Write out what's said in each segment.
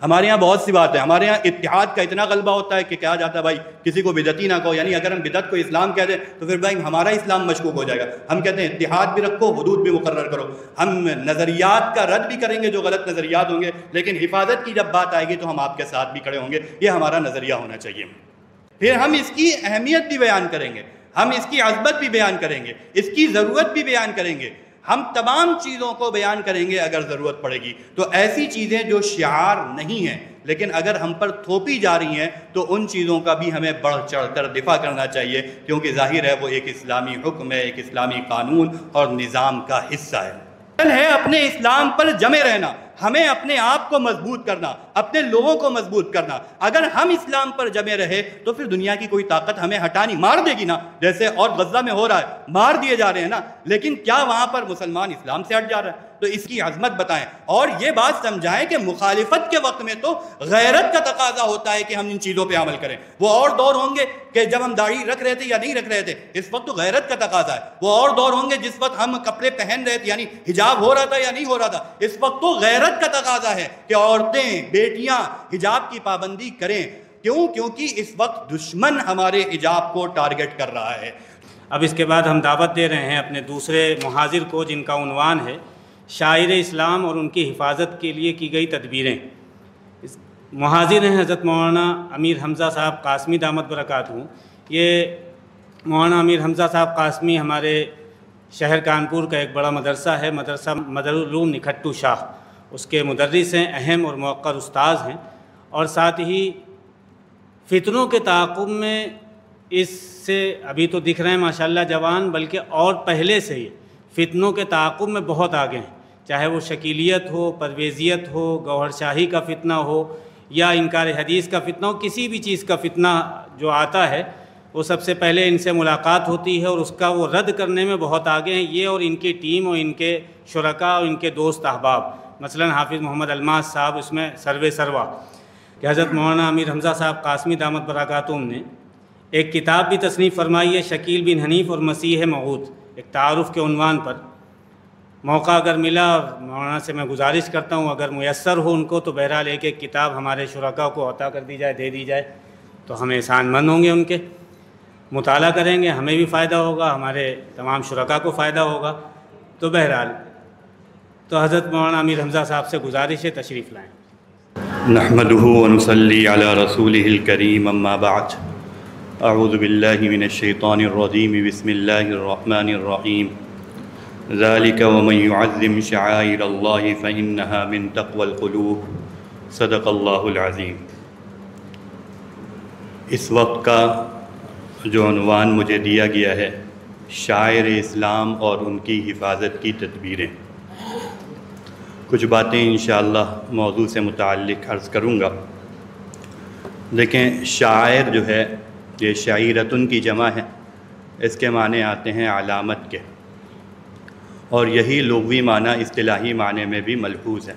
ہمارے یہاں بہت سی بات ہے، ہمارے یہاں اتحاد کا اتنا غلبہ ہوتا ہے کہ کہا جاتا ہے بھائی کسی کو بدعتی نہ کہو، یعنی اگر ہم بدعت کو اسلام کہہ دیں تو پھر بھائی ہمارا اسلام مشکوک ہو جائے گا۔ ہم کہتے ہیں اتحاد بھی رکھو، حدود بھی مقرر کرو۔ ہم نظریات کا رد بھی کریں گے جو غلط نظریات ہوں گے، لیکن حفاظت کی جب بات آئے گی تو ہم آپ کے ساتھ بھی کھڑے ہوں گے، یہ ہمارا نظریہ ہونا چاہیے۔ پھر ہم اس کی اہمیت بھی بیان کریں گے، ہم اس کی عظمت بھی بیان کریں گے، اس کی ضرورت بھی بیان کریں گے، ہم تمام چیزوں کو بیان کریں گے اگر ضرورت پڑے گی۔ تو ایسی چیزیں جو شعار نہیں ہیں لیکن اگر ہم پر تھوپی جا رہی ہیں تو ان چیزوں کا بھی ہمیں بڑھ چڑھ کر دفاع کرنا چاہیے، کیونکہ ظاہر ہے وہ ایک اسلامی حکم ہے، ایک اسلامی قانون اور نظام کا حصہ ہے اپنے اسلام پر جمے رہنا، ہمیں اپنے آپ کو مضبوط کرنا، اپنے لوگوں کو مضبوط کرنا۔ اگر ہم اسلام پر جمے رہے تو پھر دنیا کی کوئی طاقت ہمیں ہٹانی مار دے گی نا، جیسے اور غزہ میں ہو رہا ہے، مار دیے جا رہے ہیں نا، لیکن کیا وہاں پر مسلمان اسلام سے ہٹ جا رہا ہے؟ تو اس کی عظمت بتائیں اور یہ بات سمجھائیں کہ مخالفت کے وقت میں تو غیرت کا تقاضا ہوتا ہے کہ ہم ان چیزوں پہ عمل کریں۔ وہ اور دور ہوں گے کہ جب ہم داڑھی رکھ رہے تھے یا نہیں رکھ رہے تھے، اس وقت تو غیرت کا تقاضا ہے۔ وہ اور دور ہوں گے جس وقت ہم کپڑے پہن رہے تھے، یعنی حجاب ہو رہا تھا یا نہیں ہو رہا تھا، اس وقت تو غیرت کا تقاضا ہے کہ عورتیں، بیٹیاں حجاب کی پابندی کریں۔ کیوں؟ کیونکہ اس وقت دشمن ہمارے حجاب کو ٹارگٹ کر رہا ہے۔ اب اس کے بعد ہم دعوت دے رہے ہیں اپنے دوسرے محاضر کو، جن کا عنوان ہے شاعر اسلام اور ان کی حفاظت کے لیے کی گئی تدبیریں۔ محاضر ہیں حضرت مولانا امیر حمزہ صاحب قاسمی دامت برکاتہ۔ یہ مولانا امیر حمزہ صاحب قاسمی ہمارے شہر کانپور کا ایک بڑا مدرسہ ہے، مدرسہ مدارالعلوم نکھٹو شاہ، اس کے مدرس ہیں، اہم اور موقر استاذ ہیں، اور ساتھ ہی فتنوں کے تعاقب میں اس سے ابھی تو دکھ رہے ہیں ماشاءاللہ جوان، بلکہ اور پہلے سے ہی فتنوں کے تعاقب میں بہت آگے ہیں، چاہے وہ شکیلیت ہو، پرویزیت ہو، گوہر شاہی کا فتنہ ہو یا انکار حدیث کا فتنہ ہو، کسی بھی چیز کا فتنہ جو آتا ہے وہ سب سے پہلے ان سے ملاقات ہوتی ہے اور اس کا وہ رد کرنے میں بہت آگے ہیں یہ اور ان کی ٹیم اور ان کے شرکاء اور ان کے دوست احباب۔ مثلا حافظ محمد الماس صاحب اس میں سروے سروا کہ حضرت مولانا امیر حمزہ صاحب قاسمی دامت برکاتہم نے ایک کتاب بھی تصنیف فرمائی ہے، شکیل بن حنیف اور مسیح موعود، ایک تعارف کے عنوان پر۔ موقع اگر ملا اور مولانا سے میں گزارش کرتا ہوں اگر میسر ہو ان کو تو بہرحال ایک ایک کتاب ہمارے شرکاء کو عطا کر دی جائے، دے دی جائے تو ہم احسان مند ہوں گے، ان کے مطالعہ کریں گے، ہمیں بھی فائدہ ہوگا، ہمارے تمام شرکاء کو فائدہ ہوگا۔ تو بہرحال تو حضرت مولانا امیر حمزہ صاحب سے گزارش ہے تشریف لائیں۔ نحمدہ ونصلی علی رسولہ الکریم، اما بعد، اعوذ باللہ من الشیطان الرجیم، بسم اللہ الرحمن الرحیم، ذالک ومن یعظم شعائر اللہ فإنہا من تقوی القلوب، صدق اللہ العظیم۔ اس وقت کا جو عنوان مجھے دیا گیا ہے شاعر اسلام اور ان کی حفاظت کی تدبیریں، کچھ باتیں انشاءاللہ موضوع سے متعلق عرض کروں گا۔ دیکھیں، شاعر جو ہے یہ شعیرتن کی جمع ہے، اس کے معنی آتے ہیں علامت کے، اور یہی لغوی معنی اصطلاحی معنی میں بھی ملحوظ ہے۔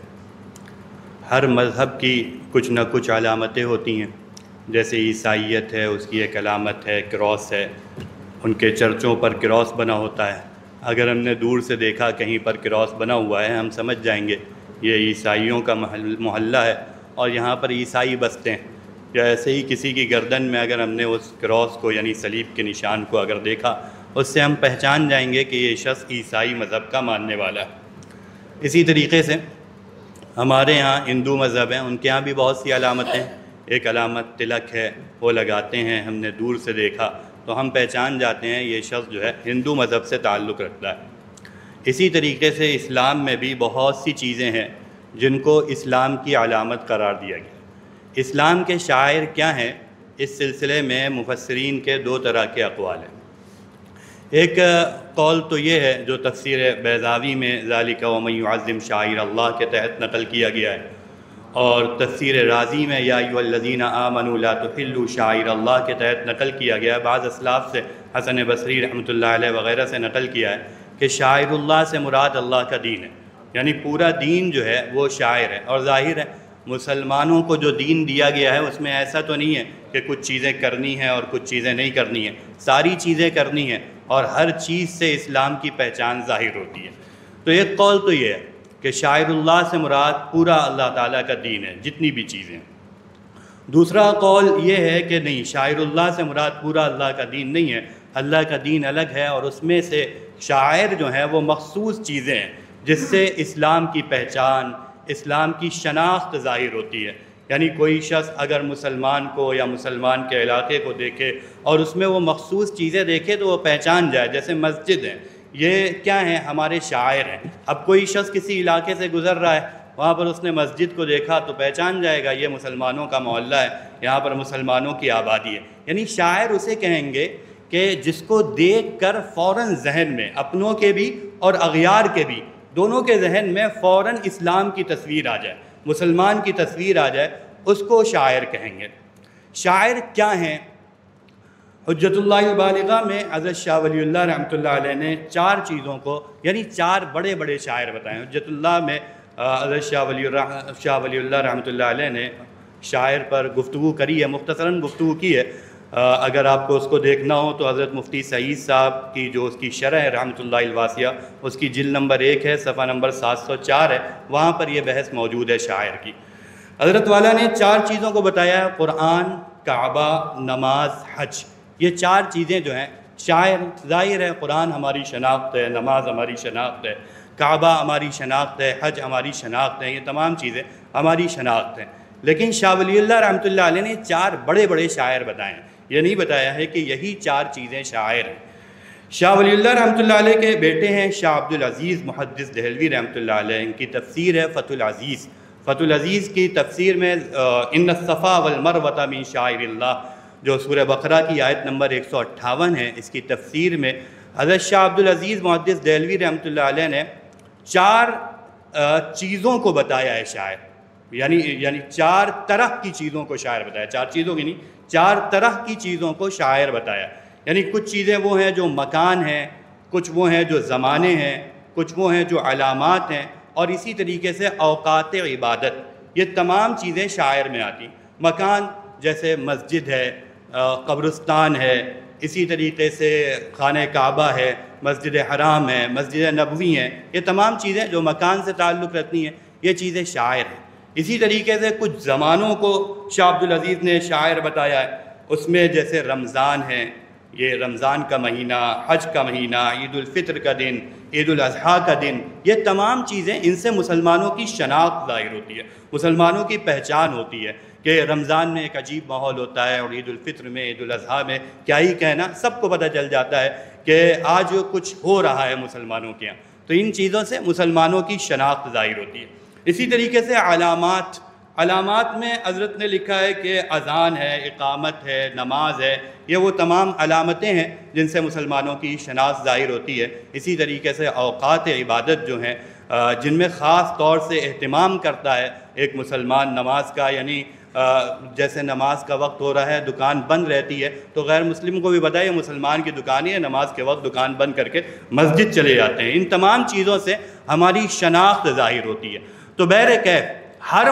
ہر مذہب کی کچھ نہ کچھ علامتیں ہوتی ہیں، جیسے عیسائیت ہے، اس کی ایک علامت ہے کراس ہے، ان کے چرچوں پر کراس بنا ہوتا ہے۔ اگر ہم نے دور سے دیکھا کہیں پر کراس بنا ہوا ہے ہم سمجھ جائیں گے یہ عیسائیوں کا محلہ ہے اور یہاں پر عیسائی بستے ہیں، یا ایسے ہی کسی کی گردن میں اگر ہم نے اس کراس کو یعنی صلیب کے نشان کو اگر دیکھا اس سے ہم پہچان جائیں گے کہ یہ شخص عیسائی مذہب کا ماننے والا ہے۔ اسی طریقے سے ہمارے یہاں ہندو مذہب ہیں، ان کے یہاں بھی بہت سی علامتیں، ایک علامت تلک ہے، وہ لگاتے ہیں، ہم نے دور سے دیکھا تو ہم پہچان جاتے ہیں یہ شخص جو ہے ہندو مذہب سے تعلق رکھتا ہے۔ اسی طریقے سے اسلام میں بھی بہت سی چیزیں ہیں جن کو اسلام کی علامت قرار دیا گیا۔ اسلام کے شاعر کیا ہیں، اس سلسلے میں مفسرین کے دو طرح کے اقوال ہیں۔ ایک قول تو یہ ہے جو تفسیر بیضاوی میں ذالک ومن یعظم شعائر اللہ کے تحت نقل کیا گیا ہے، اور تفسیر رازی میں یا ایھا الذین آمنوا لا تحلوا شعائر اللہ کے تحت نقل کیا گیا ہے۔ بعض اسلاف سے حسن بصری رحمۃ اللہ علیہ وغیرہ سے نقل کیا ہے کہ شاعر اللہ سے مراد اللہ کا دین ہے، یعنی پورا دین جو ہے وہ شاعر ہے۔ اور ظاہر ہے مسلمانوں کو جو دین دیا گیا ہے اس میں ایسا تو نہیں ہے کہ کچھ چیزیں کرنی ہیں اور کچھ چیزیں نہیں کرنی ہیں، ساری چیزیں کرنی ہیں اور ہر چیز سے اسلام کی پہچان ظاہر ہوتی ہے۔ تو ایک قول تو یہ ہے۔ کہ شاعر اللہ سے مراد پورا اللہ تعالیٰ کا دین ہے، جتنی بھی چیزیں ہیں۔ دوسرا قول یہ ہے کہ نہیں، شاعر اللہ سے مراد پورا اللہ کا دین نہیں ہے، اللہ کا دین الگ ہے، اور اس میں سے شاعر جو ہیں وہ مخصوص چیزیں ہیں جس سے اسلام کی پہچان، اسلام کی شناخت ظاہر ہوتی ہے۔ یعنی کوئی شخص اگر مسلمان کو یا مسلمان کے علاقے کو دیکھے اور اس میں وہ مخصوص چیزیں دیکھے تو وہ پہچان جائے، جیسے مسجد ہے، یہ کیا ہیں؟ ہمارے شاعر ہیں۔ اب کوئی شخص کسی علاقے سے گزر رہا ہے، وہاں پر اس نے مسجد کو دیکھا تو پہچان جائے گا یہ مسلمانوں کا محلہ ہے، یہاں پر مسلمانوں کی آبادی ہے۔ یعنی شاعر اسے کہیں گے کہ جس کو دیکھ کر فوراً ذہن میں، اپنوں کے بھی اور اغیار کے بھی، دونوں کے ذہن میں فوراً اسلام کی تصویر آ جائے، مسلمان کی تصویر آ جائے، اس کو شاعر کہیں گے۔ شاعر کیا ہیں؟ حجت اللہ البالغہ میں حضرت شاہ ولی اللہ رحمۃ اللہ علیہ نے 4 چیزوں کو، یعنی 4 بڑے بڑے شاعر بتائے ہیں۔ حجت اللہ میں حضرت شاہ ولی اللہ رحمۃ اللہ علیہ نے شاعر پر گفتگو کری ہے، مختصراً گفتگو کی ہے۔ اگر آپ کو اس کو دیکھنا ہو تو حضرت مفتی سعید صاحب کی جو اس کی شرح ہے رحمۃ اللہ الواسعہ، اس کی جلد نمبر 1 ہے، صفحہ نمبر 704 ہے، وہاں پر یہ بحث موجود ہے شاعر کی۔ حضرت والا نے 4 چیزوں کو بتایا ہے، قرآن، کعبہ، نماز، حج۔ یہ 4 چیزیں جو ہیں شاعر، ظاہر ہے قرآن ہماری شناخت ہے، نماز ہماری شناخت ہے، کعبہ ہماری شناخت ہے، حج ہماری شناخت ہے، یہ تمام چیزیں ہماری شناخت ہیں۔ لیکن شاہ ولی اللہ رحمۃ اللہ علیہ نے 4 بڑے بڑے شاعر بتائے ہیں، یہ نہیں بتایا ہے کہ یہی 4 چیزیں شاعر ہیں۔ شاہ ولی اللہ رحمۃ اللہ علیہ کے بیٹے ہیں شاہ عبدالعزیز محدث دہلوی رحمۃ اللہ علیہ، ان کی تفسیر ہے فتح العزیز۔ فتح العزیز کی تفسیر میں ان الصفا والمروۃ من شعائر اللہ، جو سورہ بقرہ کی آیت نمبر 158 ہے، اس کی تفسیر میں حضرت شاہ عبدالعزیز محدث دہلوی رحمۃ اللہ علیہ نے 4 چیزوں کو بتایا ہے شاعر، یعنی 4 طرح کی چیزوں کو شاعر بتایا، 4 چیزوں کی نہیں، 4 طرح کی چیزوں کو شاعر بتایا۔ یعنی کچھ چیزیں وہ ہیں جو مکان ہیں، کچھ وہ ہیں جو زمانے ہیں، کچھ وہ ہیں جو علامات ہیں، اور اسی طریقے سے اوقات عبادت، یہ تمام چیزیں شاعر میں آتی۔ مکان جیسے مسجد ہے، قبرستان ہے، اسی طریقے سے خانہ کعبہ ہے، مسجد حرام ہے، مسجد نبوی ہیں، یہ تمام چیزیں جو مکان سے تعلق رکھتی ہیں یہ چیزیں شاعر ہیں۔ اسی طریقے سے کچھ زمانوں کو شاہ عبدالعزیز نے شاعر بتایا ہے، اس میں جیسے رمضان ہے، یہ رمضان کا مہینہ، حج کا مہینہ، عید الفطر کا دن، عید الاضحیٰ کا دن، یہ تمام چیزیں، ان سے مسلمانوں کی شناخت ظاہر ہوتی ہے، مسلمانوں کی پہچان ہوتی ہے کہ رمضان میں ایک عجیب ماحول ہوتا ہے، اور عید الفطر میں، عید الاضحیٰ میں کیا ہی کہنا، سب کو پتہ چل جاتا ہے کہ آج کچھ ہو رہا ہے مسلمانوں کے یہاں۔ تو ان چیزوں سے مسلمانوں کی شناخت ظاہر ہوتی ہے۔ اسی طریقے سے علامات میں حضرت نے لکھا ہے کہ اذان ہے، اقامت ہے، نماز ہے، یہ وہ تمام علامتیں ہیں جن سے مسلمانوں کی شناخت ظاہر ہوتی ہے۔ اسی طریقے سے اوقات عبادت جو ہیں جن میں خاص طور سے اہتمام کرتا ہے ایک مسلمان نماز کا، یعنی جیسے نماز کا وقت ہو رہا ہے، دکان بند رہتی ہے، تو غیر مسلم کو بھی بتائے مسلمان کی دکان ہے، نماز کے وقت دکان بند کر کے مسجد چلے جاتے ہیں۔ ان تمام چیزوں سے ہماری شناخت ظاہر ہوتی ہے۔ تو بہرکیف ہر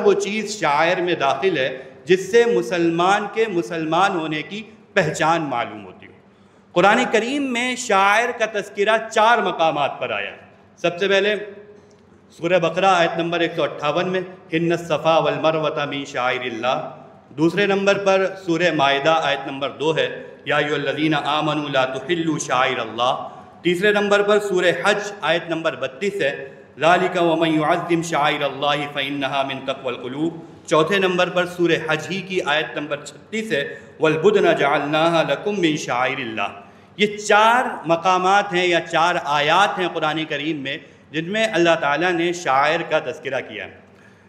وہ چیز شاعر میں داخل ہے جس سے مسلمان کے مسلمان ہونے کی پہچان معلوم ہوتی ہے۔ قرآن کریم میں شاعر کا تذکرہ 4 مقامات پر آیا ہے۔ سب سے پہلے سورہ بقرہ آیت نمبر 158 میں ان الصفا والمروۃ من شعائر اللہ۔ دوسرے نمبر پر سورہ مائدہ آیت نمبر 2 ہے، یا ایھا الذین آمنوا لا تحلوا شعائر اللہ۔ تیسرے نمبر پر سورہ حج آیت نمبر 32 ہے، ذالک ومن یعظم شعائر اللہ فانھا من تقوی القلوب۔ چوتھے نمبر پر سورہ حج ہی کی آیت نمبر 36 ہے، والبدن جعلناھا لکم من شعائر اللہ۔ یہ 4 مقامات ہیں یا 4 آیات ہیں قرآن کریم میں جن میں اللہ تعالیٰ نے شاعر کا تذکرہ کیا ہے۔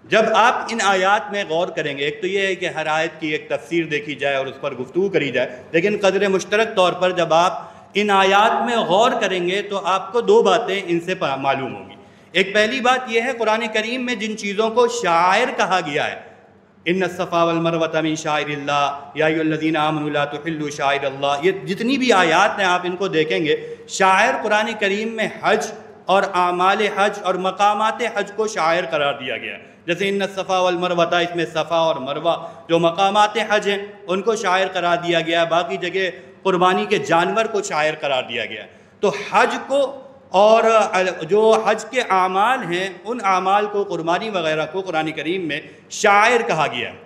جب آپ ان آیات میں غور کریں گے، ایک تو یہ ہے کہ ہر آیت کی ایک تفسیر دیکھی جائے اور اس پر گفتگو کری جائے، لیکن قدر مشترک طور پر جب آپ ان آیات میں غور کریں گے تو آپ کو 2 باتیں ان سے معلوم ہوں گی۔ ایک پہلی بات یہ ہے، قرآن کریم میں جن چیزوں کو شاعر کہا گیا ہے، ان الصفا والمروۃ من شعائر اللہ، یا ایھا الذین آمنوا لا تحلوا شعائر اللہ، یہ جتنی بھی آیات ہیں آپ ان کو دیکھیں گے، شاعر قرآن کریم میں حج اور اعمال حج اور مقامات حج کو شاعر قرار دیا گیا ہے۔ جیسے ان الصفا والمروۃ، اس میں صفا اور مروہ جو مقامات حج ہیں ان کو شاعر قرار دیا گیا ہے، باقی جگہ قربانی کے جانور کو شاعر قرار دیا گیا ہے۔ تو حج کو اور جو حج کے اعمال ہیں ان اعمال کو، قربانی وغیرہ کو قرآن کریم میں شاعر کہا گیا ہے۔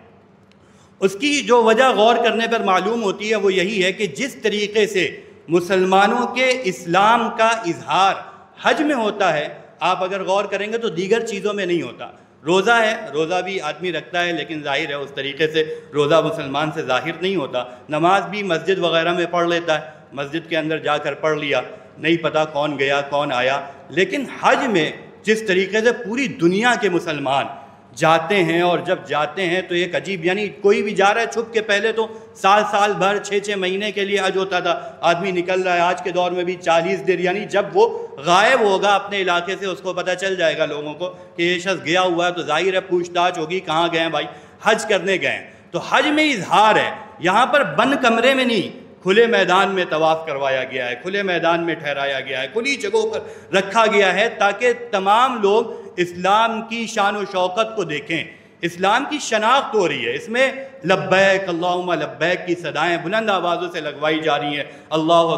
اس کی جو وجہ غور کرنے پر معلوم ہوتی ہے وہ یہی ہے کہ جس طریقے سے مسلمانوں کے اسلام کا اظہار حج میں ہوتا ہے، آپ اگر غور کریں گے تو دیگر چیزوں میں نہیں ہوتا۔ روزہ ہے، روزہ بھی آدمی رکھتا ہے لیکن ظاہر ہے اس طریقے سے روزہ مسلمان سے ظاہر نہیں ہوتا۔ نماز بھی مسجد وغیرہ میں پڑھ لیتا ہے، مسجد کے اندر جا کر پڑھ لیا، نہیں پتہ کون گیا کون آیا۔ لیکن حج میں جس طریقے سے پوری دنیا کے مسلمان جاتے ہیں، اور جب جاتے ہیں تو ایک عجیب، یعنی کوئی بھی جا رہا ہے چھپ کے، پہلے تو سال بھر 6 مہینے کے لیے حج ہوتا تھا، آدمی نکل رہا ہے، آج کے دور میں بھی 40 دن، یعنی جب وہ غائب ہوگا اپنے علاقے سے اس کو پتہ چل جائے گا لوگوں کو کہ یہ شخص گیا ہوا ہے، تو ظاہر ہے پوچھ تاچھ ہوگی کہاں گئے ہیں بھائی، حج کرنے گئے ہیں۔ تو حج میں اظہار ہے، یہاں پر بند کمرے میں نہیں، کھلے میدان میں طواف کروایا گیا ہے، کھلے میدان میں ٹھہرایا گیا ہے، کھلی جگہوں پر رکھا گیا ہے تاکہ تمام لوگ اسلام کی شان و شوکت کو دیکھیں، اسلام کی شناخت ہو رہی ہے۔ اس میں لبیک اللہم لبیک کی صدائیں بلند آوازوں سے لگوائی جا رہی ہیں، اللہ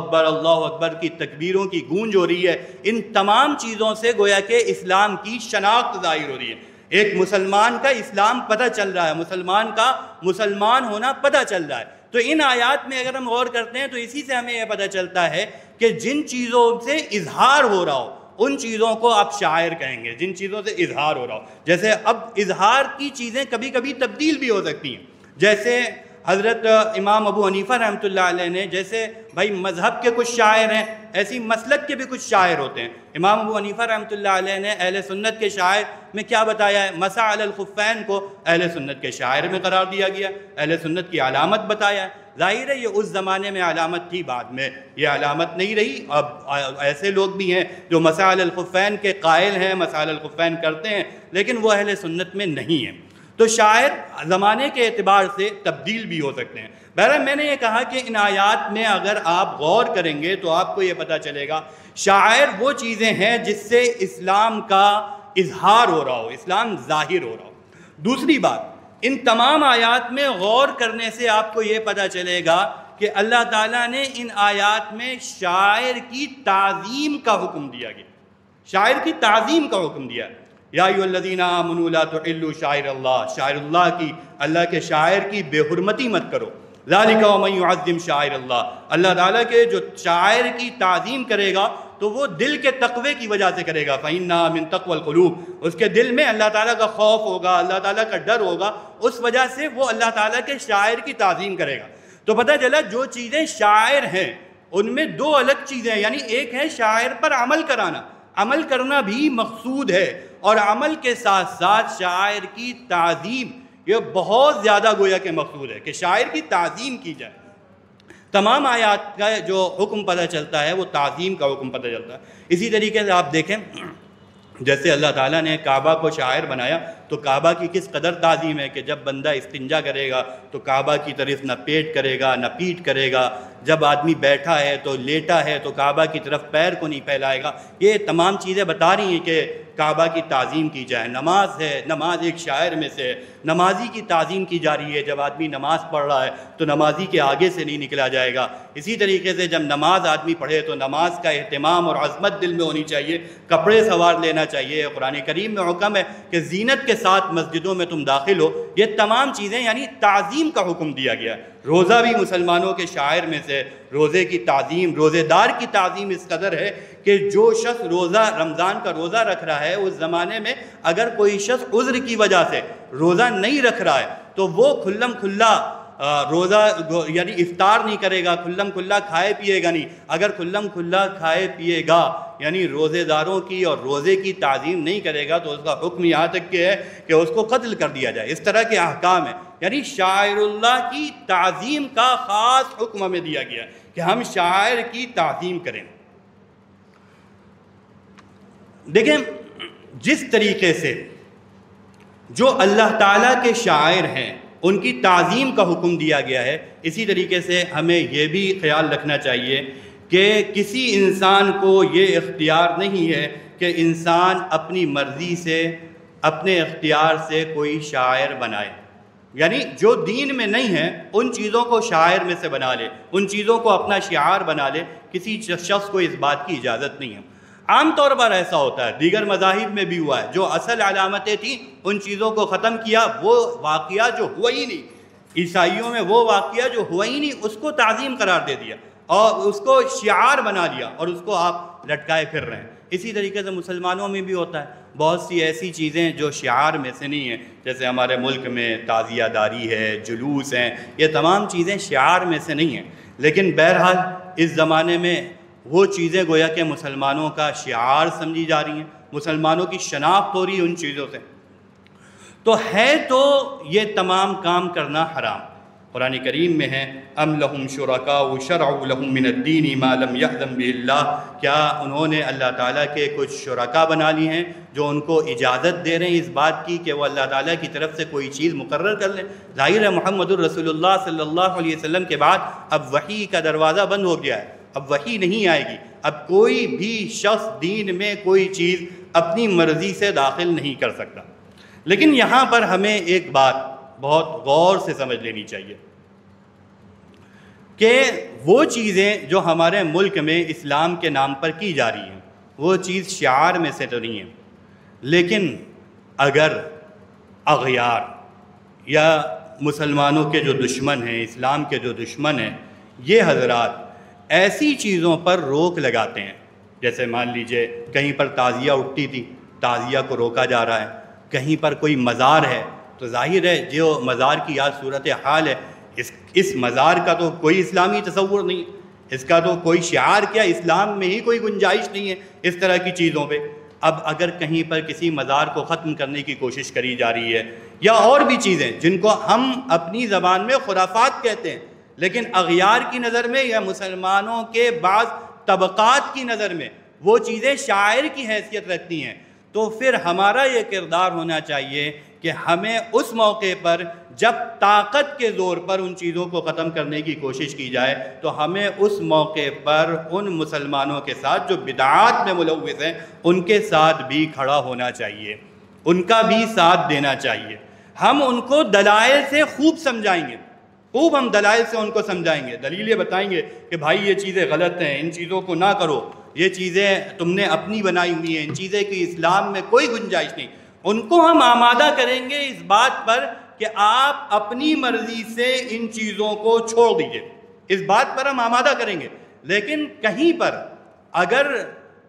اکبر کی تکبیروں کی گونج ہو رہی ہے۔ ان تمام چیزوں سے گویا کہ اسلام کی شناخت ظاہر ہو رہی ہے، ایک مسلمان کا اسلام پتہ چل رہا ہے، مسلمان کا مسلمان ہونا پتہ چل رہا ہے۔ تو ان آیات میں اگر ہم غور کرتے ہیں تو اسی سے ہمیں یہ پتہ چلتا ہے کہ جن چیزوں سے اظہار ہو رہا ہو ان چیزوں کو آپ شاعر کہیں گے، جن چیزوں سے اظہار ہو رہا ہو۔ جیسے اب اظہار کی چیزیں کبھی کبھی تبدیل بھی ہو سکتی ہیں، جیسے حضرت امام ابو حنیفہ رحمۃ اللہ علیہ نے، جیسے بھائی مذہب کے کچھ شاعر ہیں، ایسی مسلک کے بھی کچھ شاعر ہوتے ہیں۔ امام ابو حنیفہ رحمۃ اللہ علیہ نے اہل سنت کے شاعر میں کیا بتایا ہے؟ مسح علی الخفین کو اہل سنت کے شاعر میں قرار دیا گیا، اہل سنت کی علامت بتایا ہے۔ ظاہر ہے یہ اس زمانے میں علامت تھی، بعد میں یہ علامت نہیں رہی۔ اب ایسے لوگ بھی ہیں جو مسح علی الخفین کے قائل ہیں، مسح علی الخفین کرتے ہیں، لیکن وہ اہل سنت میں نہیں ہیں۔ تو شاعر زمانے کے اعتبار سے تبدیل بھی ہو سکتے ہیں۔ بہرحال میں نے یہ کہا کہ ان آیات میں اگر آپ غور کریں گے تو آپ کو یہ پتہ چلے گا شاعر وہ چیزیں ہیں جس سے اسلام کا اظہار ہو رہا ہو، اسلام ظاہر ہو رہا ہو۔ دوسری بات، ان تمام آیات میں غور کرنے سے آپ کو یہ پتہ چلے گا کہ اللہ تعالیٰ نے ان آیات میں شاعر کی تعظیم کا حکم دیا گیا، شاعر کی تعظیم کا حکم دیا۔ یا ایھا الذین آمنوا لا تحلوا شعائر اللہ، شاعر اللہ کی، اللہ کے شاعر کی بے حرمتی مت کرو۔ ذالک ومن یعظم شعائر اللہ، اللہ تعالیٰ کے جو شاعر کی تعظیم کرے گا تو وہ دل کے تقوی کی وجہ سے کرے گا۔ فإنھا من تقوی القلوب، اس کے دل میں اللہ تعالیٰ کا خوف ہوگا، اللہ تعالیٰ کا ڈر ہوگا، اس وجہ سے وہ اللہ تعالیٰ کے شاعر کی تعظیم کرے گا۔ تو پتہ چلا جو چیزیں شاعر ہیں ان میں دو الگ چیزیں ہیں، یعنی ایک ہے شاعر پر عمل کرانا، عمل کرنا بھی مقصود ہے، اور عمل کے ساتھ ساتھ شاعر کی تعظیم یہ بہت زیادہ گویا کہ مقصود ہے کہ شاعر کی تعظیم کی جائے۔ تمام آیات کا جو حکم پتہ چلتا ہے وہ تعظیم کا حکم پتہ چلتا ہے۔ اسی طریقے سے آپ دیکھیں جیسے اللہ تعالیٰ نے کعبہ کو شاعر بنایا تو کعبہ کی کس قدر تعظیم ہے کہ جب بندہ استنجا کرے گا تو کعبہ کی طرف نہ پیٹ کرے گا نہ پیٹ کرے گا، جب آدمی بیٹھا ہے تو لیٹا ہے تو کعبہ کی طرف پیر کو نہیں پھیلائے گا۔ یہ تمام چیزیں بتا رہی ہیں کہ کعبہ کی تعظیم کی جائے۔ نماز ہے، نماز ایک شاعر میں سے ہے، نمازی کی تعظیم کی جا رہی ہے۔ جب آدمی نماز پڑھ رہا ہے تو نمازی کے آگے سے نہیں نکلا جائے گا۔ اسی طریقے سے جب نماز آدمی پڑھے تو نماز کا اہتمام اور عظمت دل میں ہونی چاہیے، کپڑے سوار لینا چاہیے۔ قرآن کریم میں حکم ہے کہ زینت کے ساتھ مسجدوں میں تم داخل ہو۔ یہ تمام چیزیں یعنی تعظیم کا حکم دیا گیا ہے۔ روزہ بھی مسلمانوں کے شاعر میں سے، روزے کی تعظیم، روزے دار کی تعظیم اس قدر ہے کہ جو شخص روزہ رمضان کا روزہ رکھ رہا ہے، اس زمانے میں اگر کوئی شخص عذر کی وجہ سے روزہ نہیں رکھ رہا ہے تو وہ کھلم کھلا روزہ یعنی افطار نہیں کرے گا، کھلم کھلا کھائے پیے گا نہیں۔ اگر کھلم کھلا کھائے پیے گا یعنی روزے داروں کی اور روزے کی تعظیم نہیں کرے گا تو اس کا حکم یہاں تک کہ ہے کہ اس کو قتل کر دیا جائے۔ اس طرح کے احکام ہیں، یعنی شاعر اللہ کی تعظیم کا خاص حکم ہمیں دیا گیا کہ ہم شاعر کی تعظیم کریں۔ دیکھیں جس طریقے سے جو اللہ تعالیٰ کے شاعر ہیں ان کی تعظیم کا حکم دیا گیا ہے، اسی طریقے سے ہمیں یہ بھی خیال رکھنا چاہیے کہ کسی انسان کو یہ اختیار نہیں ہے کہ انسان اپنی مرضی سے، اپنے اختیار سے کوئی شاعر بنائے، یعنی جو دین میں نہیں ہے ان چیزوں کو شاعر میں سے بنا لے، ان چیزوں کو اپنا شعار بنا لے۔ کسی شخص کو اس بات کی اجازت نہیں ہے۔ عام طور پر ایسا ہوتا ہے، دیگر مذاہب میں بھی ہوا ہے، جو اصل علامتیں تھیں ان چیزوں کو ختم کیا، وہ واقعہ جو ہوا ہی نہیں، عیسائیوں میں وہ واقعہ جو ہوا ہی نہیں اس کو تعظیم قرار دے دیا اور اس کو شعار بنا لیا اور اس کو آپ لٹکائے پھر رہے ہیں۔ اسی طریقے سے مسلمانوں میں بھی ہوتا ہے، بہت سی ایسی چیزیں جو شعار میں سے نہیں ہیں، جیسے ہمارے ملک میں تعزیہ داری ہے، جلوس ہیں، یہ تمام چیزیں شعار میں سے نہیں ہیں، لیکن بہرحال اس زمانے میں وہ چیزیں گویا کہ مسلمانوں کا شعار سمجھی جا رہی ہیں، مسلمانوں کی شناخت ہو رہی ہے ان چیزوں سے، تو ہے تو یہ تمام کام کرنا حرام۔ قرآن کریم میں ہے ام لہم شرکاء شرعوا لہم من الدین ما لم یأذن بہ اللہ، کیا انہوں نے اللہ تعالیٰ کے کچھ شرکا بنا لی ہیں جو ان کو اجازت دے رہے ہیں اس بات کی کہ وہ اللہ تعالیٰ کی طرف سے کوئی چیز مقرر کر لیں۔ ظاہر ہے محمد الرسول اللہ صلی اللہ علیہ وسلم کے بعد اب وحی کا دروازہ بند ہو گیا ہے، اب وحی نہیں آئے گی، اب کوئی بھی شخص دین میں کوئی چیز اپنی مرضی سے داخل نہیں کر سکتا۔ لیکن یہاں پر ہمیں ایک بات بہت غور سے سمجھ لینی چاہیے کہ وہ چیزیں جو ہمارے ملک میں اسلام کے نام پر کی جا رہی ہیں وہ چیز شعار میں سے تو نہیں ہے، لیکن اگر اغیار یا مسلمانوں کے جو دشمن ہیں، اسلام کے جو دشمن ہیں، یہ حضرات ایسی چیزوں پر روک لگاتے ہیں، جیسے مان لیجئے کہیں پر تعزیہ اٹھتی تھی، تعزیہ کو روکا جا رہا ہے، کہیں پر کوئی مزار ہے تو ظاہر ہے جو مزار کی آج صورت حال ہے، اس مزار کا تو کوئی اسلامی تصور نہیں، اس کا تو کوئی شعار کیا، اسلام میں ہی کوئی گنجائش نہیں ہے اس طرح کی چیزوں پہ۔ اب اگر کہیں پر کسی مزار کو ختم کرنے کی کوشش کری جا رہی ہے یا اور بھی چیزیں جن کو ہم اپنی زبان میں خرافات کہتے ہیں، لیکن اغیار کی نظر میں یا مسلمانوں کے بعض طبقات کی نظر میں وہ چیزیں شاعر کی حیثیت رکھتی ہیں، تو پھر ہمارا یہ کردار ہونا چاہیے کہ ہمیں اس موقع پر جب طاقت کے زور پر ان چیزوں کو ختم کرنے کی کوشش کی جائے تو ہمیں اس موقع پر ان مسلمانوں کے ساتھ جو بدعات میں ملوث ہیں ان کے ساتھ بھی کھڑا ہونا چاہیے، ان کا بھی ساتھ دینا چاہیے۔ ہم ان کو دلائل سے خوب سمجھائیں گے، خوب ہم دلائل سے ان کو سمجھائیں گے، دلیلیں بتائیں گے کہ بھائی یہ چیزیں غلط ہیں، ان چیزوں کو نہ کرو، یہ چیزیں تم نے اپنی بنائی ہوئی ہیں، ان چیزیں کی اسلام میں کوئی گنجائش نہیں۔ ان کو ہم آمادہ کریں گے اس بات پر کہ آپ اپنی مرضی سے ان چیزوں کو چھوڑ دیجئے، اس بات پر ہم آمادہ کریں گے۔ لیکن کہیں پر اگر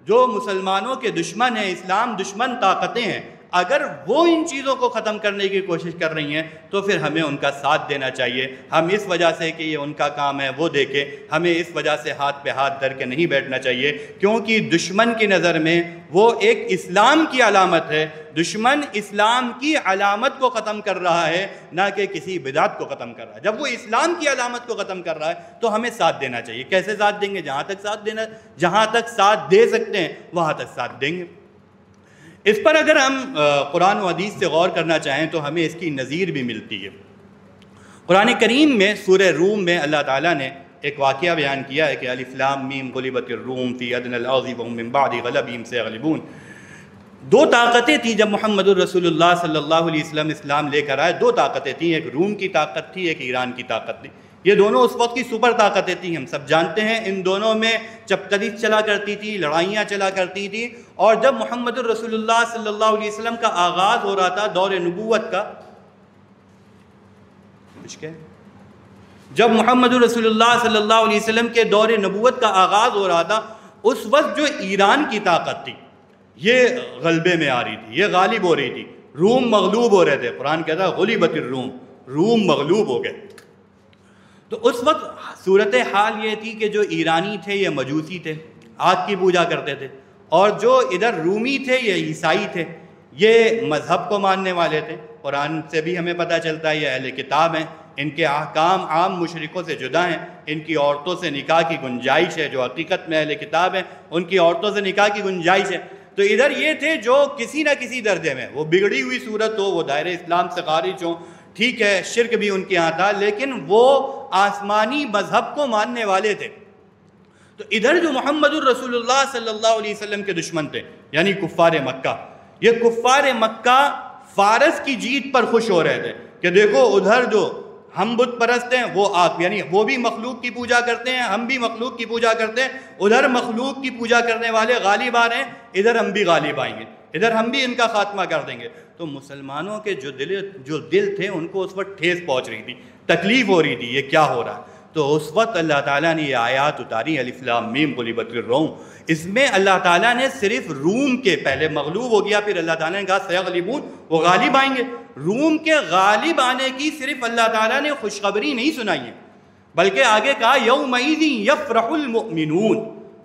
جو مسلمانوں کے دشمن ہیں، اسلام دشمن طاقتیں ہیں، اگر وہ ان چیزوں کو ختم کرنے کی کوشش کر رہی ہیں تو پھر ہمیں ان کا ساتھ دینا چاہیے۔ ہم اس وجہ سے کہ یہ ان کا کام ہے وہ دیکھیں، ہمیں اس وجہ سے ہاتھ پہ ہاتھ دھر کے نہیں بیٹھنا چاہیے، کیونکہ دشمن کی نظر میں وہ ایک اسلام کی علامت ہے، دشمن اسلام کی علامت کو ختم کر رہا ہے، نہ کہ کسی بدعت کو ختم کر رہا ہے۔ جب وہ اسلام کی علامت کو ختم کر رہا ہے تو ہمیں ساتھ دینا چاہیے۔ کیسے ساتھ دیں گے؟ جہاں تک ساتھ دے سکتے ہیں وہاں تک ساتھ دیں گے۔ اس پر اگر ہم قرآن و حدیث سے غور کرنا چاہیں تو ہمیں اس کی نظیر بھی ملتی ہے۔ قرآن کریم میں سورہ روم میں اللہ تعالیٰ نے ایک واقعہ بیان کیا ہے کہ الف لام میم غلبت الروم فی ادنی الارض وهم من بعد غلبهم سیغلبون۔ دو طاقتیں تھیں جب محمد الرسول اللہ صلی اللہ علیہ وسلم اسلام لے کر آئے، دو طاقتیں تھیں، ایک روم کی طاقت تھی، ایک ایران کی طاقت تھی۔ یہ دونوں اس وقت کی سپر طاقتیں تھیں، ہم سب جانتے ہیں۔ ان دونوں میں چپتریز چلا کرتی تھی، لڑائیاں چلا کرتی تھی، اور جب محمد الرسول اللہ صلی اللہ علیہ وسلم کا آغاز ہو رہا تھا دور نبوت کا، جب محمد الرسول اللہ صلی اللہ علیہ وسلم کے دور نبوت کا آغاز ہو رہا تھا، اس وقت جو ایران کی طاقت تھی یہ غلبے میں آ رہی تھی، یہ غالب ہو رہی تھی، روم مغلوب ہو رہے تھے۔ قرآن کہتا ہے غلبت الروم، روم مغلوب ہو گئے۔ تو اس وقت صورتحال یہ تھی کہ جو ایرانی تھے یہ مجوسی تھے، آگ کی پوجا کرتے تھے، اور جو ادھر رومی تھے یہ عیسائی تھے، یہ مذہب کو ماننے والے تھے۔ قرآن سے بھی ہمیں پتہ چلتا ہے یہ اہل کتاب ہیں، ان کے احکام عام مشرکوں سے جدا ہیں، ان کی عورتوں سے نکاح کی گنجائش ہے، جو حقیقت میں اہل کتاب ہیں ان کی عورتوں سے نکاح کی گنجائش ہے۔ تو ادھر یہ تھے جو کسی نہ کسی درجے میں، وہ بگڑی ہوئی صورت ہو، وہ دائرہ اسلام سے خارج ہوں، ٹھیک ہے شرک بھی ان کے ہاں تھا، لیکن وہ آسمانی مذہب کو ماننے والے تھے۔ تو ادھر جو محمد الرسول اللہ صلی اللہ علیہ وسلم کے دشمن تھے یعنی کفار مکہ، یہ کفار مکہ فارس کی جیت پر خوش ہو رہے تھے کہ دیکھو ادھر جو ہم بت پرست ہیں، وہ آگ، یعنی وہ بھی مخلوق کی پوجا کرتے ہیں، ہم بھی مخلوق کی پوجا کرتے ہیں، ادھر مخلوق کی پوجا کرنے والے غالب آ رہے ہیں، ادھر ہم بھی غالب آئیں گے، ادھر ہم بھی ان کا خاتمہ کر دیں گے۔ تو مسلمانوں کے جو دل تھے ان کو اس وقت ٹھیس پہنچ رہی تھی، تکلیف ہو رہی تھی، یہ کیا ہو رہا ہے۔ تو اس وقت اللہ تعالیٰ نے یہ آیات اتاری، الف لام میم غلبت الروم۔ اس میں اللہ تعالیٰ نے صرف روم کے، پہلے مغلوب ہو گیا، پھر اللہ تعالیٰ نے کہا سیغلبون، وہ غالب آئیں گے۔ روم کے غالب آنے کی صرف اللہ تعالیٰ نے خوشخبری نہیں سنائی ہے، بلکہ آگے کہا یومئذ یفرح المؤمنون،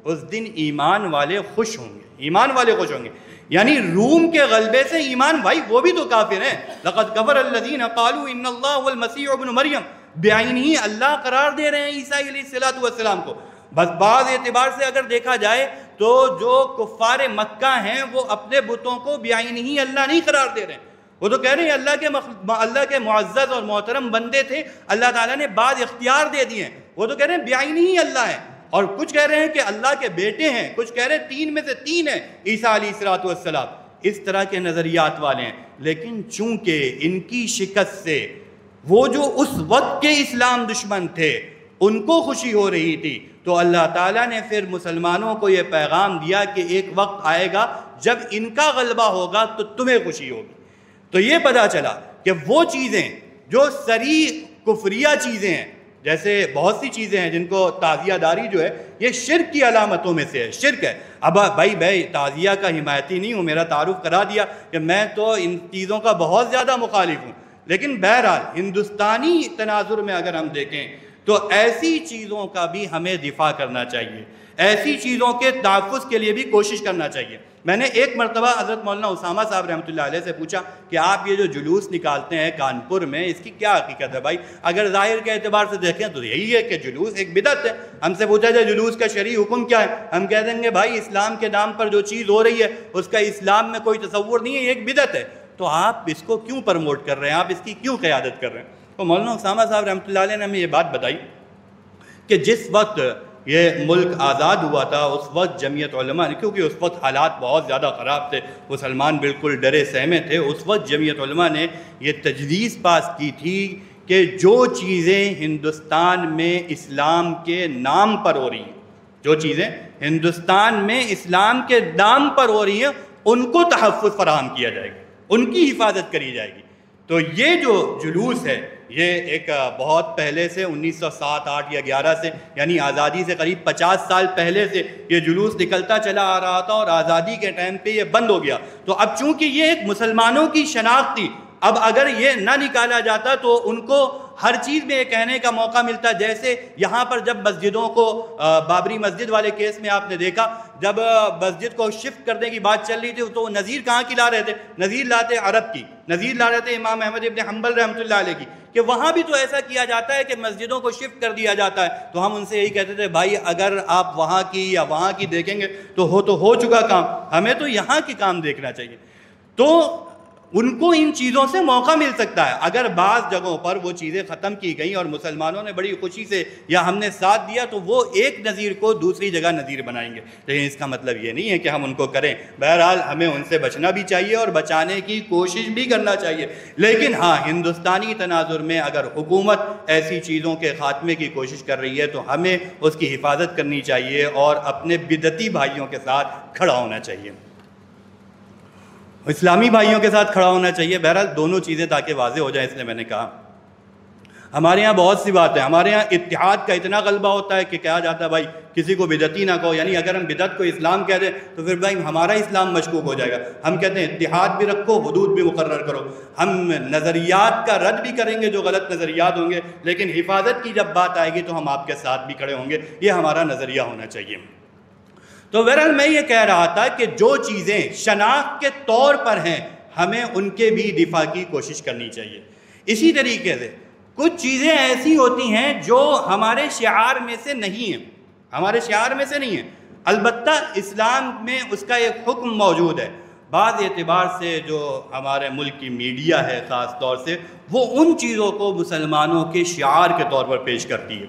اس دن ایمان والے خوش ہوں گے، ایمان والے خوش ہوں گے۔ یعنی روم کے غلبے سے ایمان، بھائی وہ بھی تو کافر ہیں، لقد کفر الذین قالوا ان اللہ هو المسیح ابن مریم، بعینہ اللہ قرار دے رہے ہیں عیسیٰ علیہ السلام کو۔ بس بعض اعتبار سے اگر دیکھا جائے تو جو کفار مکہ ہیں وہ اپنے بتوں کو بعینہ اللہ نہیں قرار دے رہے ہیں، وہ تو کہہ رہے ہیں اللہ کے معزز اور محترم بندے تھے، اللہ تعالیٰ نے بعض اختیار دے دیے ہیں، وہ تو کہہ رہے ہیں بعینہ اللہ ہے، اور کچھ کہہ رہے ہیں کہ اللہ کے بیٹے ہیں، کچھ کہہ رہے ہیں 3 میں سے 3 ہیں عیسیٰ علیہ السلام، اس طرح کے نظریات والے ہیں۔ لیکن چونکہ ان کی شکست سے وہ جو اس وقت کے اسلام دشمن تھے ان کو خوشی ہو رہی تھی، تو اللہ تعالیٰ نے پھر مسلمانوں کو یہ پیغام دیا کہ ایک وقت آئے گا جب ان کا غلبہ ہوگا تو تمہیں خوشی ہوگی۔ تو یہ پتہ چلا کہ وہ چیزیں جو صریح کفریہ چیزیں ہیں، جیسے بہت سی چیزیں ہیں جن کو تعزیہ داری جو ہے یہ شرک کی علامتوں میں سے ہے، شرک ہے۔ اب بھائی تعزیہ کا حمایتی نہیں ہوں، میرا تعارف کرا دیا کہ میں تو ان چیزوں کا بہت زیادہ مخالف ہوں، لیکن بہرحال ہندوستانی تناظر میں اگر ہم دیکھیں تو ایسی چیزوں کا بھی ہمیں دفاع کرنا چاہیے، ایسی چیزوں کے تحفظ کے لیے بھی کوشش کرنا چاہیے۔ میں نے ایک مرتبہ حضرت مولانا اسامہ صاحب رحمۃ اللہ علیہ سے پوچھا کہ آپ یہ جو جلوس نکالتے ہیں کانپور میں، اس کی کیا حقیقت ہے بھائی؟ اگر ظاہر کے اعتبار سے دیکھیں تو یہی ہے کہ جلوس ایک بدعت ہے۔ ہم سے پوچھا جائے جلوس کا شرعی حکم کیا ہے، ہم کہہ دیں گے بھائی اسلام کے نام پر جو چیز ہو رہی ہے اس کا اسلام میں کوئی تصور نہیں ہے، یہ ایک بدعت ہے۔ تو آپ اس کو کیوں پروموٹ کر رہے ہیں، آپ اس کی کیوں قیادت کر رہے ہیں؟ تو مولانا اسامہ صاحب رحمۃ اللہ علیہ نے ہمیں یہ بات بتائی کہ جس وقت یہ ملک آزاد ہوا تھا اس وقت جمعیت علماء نے، کیونکہ اس وقت حالات بہت زیادہ خراب تھے، مسلمان بالکل ڈرے سہمے تھے، اس وقت جمعیت علماء نے یہ تجویز پاس کی تھی کہ جو چیزیں ہندوستان میں اسلام کے نام پر ہو رہی ہیں، جو چیزیں ہندوستان میں اسلام کے نام پر ہو رہی ہیں ان کو تحفظ فراہم کیا جائے گا، ان کی حفاظت کری جائے گی۔ تو یہ جو جلوس ہے یہ ایک بہت پہلے سے 1907 8 یا 11 سے، یعنی آزادی سے قریب 50 سال پہلے سے یہ جلوس نکلتا چلا آ رہا تھا، اور آزادی کے ٹائم پہ یہ بند ہو گیا۔ تو اب چونکہ یہ ایک مسلمانوں کی شناخت تھی، اب اگر یہ نہ نکالا جاتا تو ان کو ہر چیز میں یہ کہنے کا موقع ملتا، جیسے یہاں پر جب مسجدوں کو بابری مسجد والے کیس میں آپ نے دیکھا، جب مسجد کو شفٹ کرنے کی بات چل رہی تھی تو نظیر کہاں کی لا رہے تھے؟ نظیر لاتے عرب کی، نظیر لا رہے تھے امام احمد ابن حنبل رحمۃ اللہ علیہ کی، کہ وہاں بھی تو ایسا کیا جاتا ہے کہ مسجدوں کو شفٹ کر دیا جاتا ہے۔ تو ہم ان سے یہی کہتے تھے بھائی اگر آپ وہاں کی یا وہاں کی دیکھیں گے تو ہو چکا کام، ہمیں تو یہاں کی کام دیکھنا چاہیے۔ تو ان کو ان چیزوں سے موقع مل سکتا ہے، اگر بعض جگہوں پر وہ چیزیں ختم کی گئیں اور مسلمانوں نے بڑی خوشی سے یا ہم نے ساتھ دیا تو وہ ایک نظیر کو دوسری جگہ نظیر بنائیں گے، لیکن اس کا مطلب یہ نہیں ہے کہ ہم ان کو کریں۔ بہرحال ہمیں ان سے بچنا بھی چاہیے اور بچانے کی کوشش بھی کرنا چاہیے، لیکن ہاں ہندوستانی تناظر میں اگر حکومت ایسی چیزوں کے خاتمے کی کوشش کر رہی ہے تو ہمیں اس کی حفاظت کرنی چاہیے اور اپنے بدعتی بھائیوں کے ساتھ کھڑا ہونا چاہیے، اسلامی بھائیوں کے ساتھ کھڑا ہونا چاہیے۔ بہرحال دونوں چیزیں تاکہ واضح ہو جائیں، اس لیے میں نے کہا ہمارے یہاں بہت سی باتیں، ہمارے یہاں اتحاد کا اتنا غلبہ ہوتا ہے کہ کہا جاتا ہے بھائی کسی کو بدعتی نہ کہو، یعنی اگر ہم بدعت کو اسلام کہہ دیں تو پھر بھائی ہمارا اسلام مشکوک ہو جائے گا۔ ہم کہتے ہیں اتحاد بھی رکھو، حدود بھی مقرر کرو، ہم نظریات کا رد بھی کریں گے جو غلط نظریات ہوں گے، لیکن حفاظت کی جب بات آئے گی تو ہم آپ کے ساتھ بھی کھڑے ہوں گے، یہ ہمارا نظریہ ہونا چاہیے۔ تو بہرحال میں یہ کہہ رہا تھا کہ جو چیزیں شناخت کے طور پر ہیں ہمیں ان کے بھی دفاع کی کوشش کرنی چاہیے۔ اسی طریقے سے کچھ چیزیں ایسی ہوتی ہیں جو ہمارے شعار میں سے نہیں ہیں، ہمارے شعار میں سے نہیں ہیں، البتہ اسلام میں اس کا ایک حکم موجود ہے۔ بعض اعتبار سے جو ہمارے ملک کی میڈیا ہے خاص طور سے، وہ ان چیزوں کو مسلمانوں کے شعار کے طور پر پیش کرتی ہے،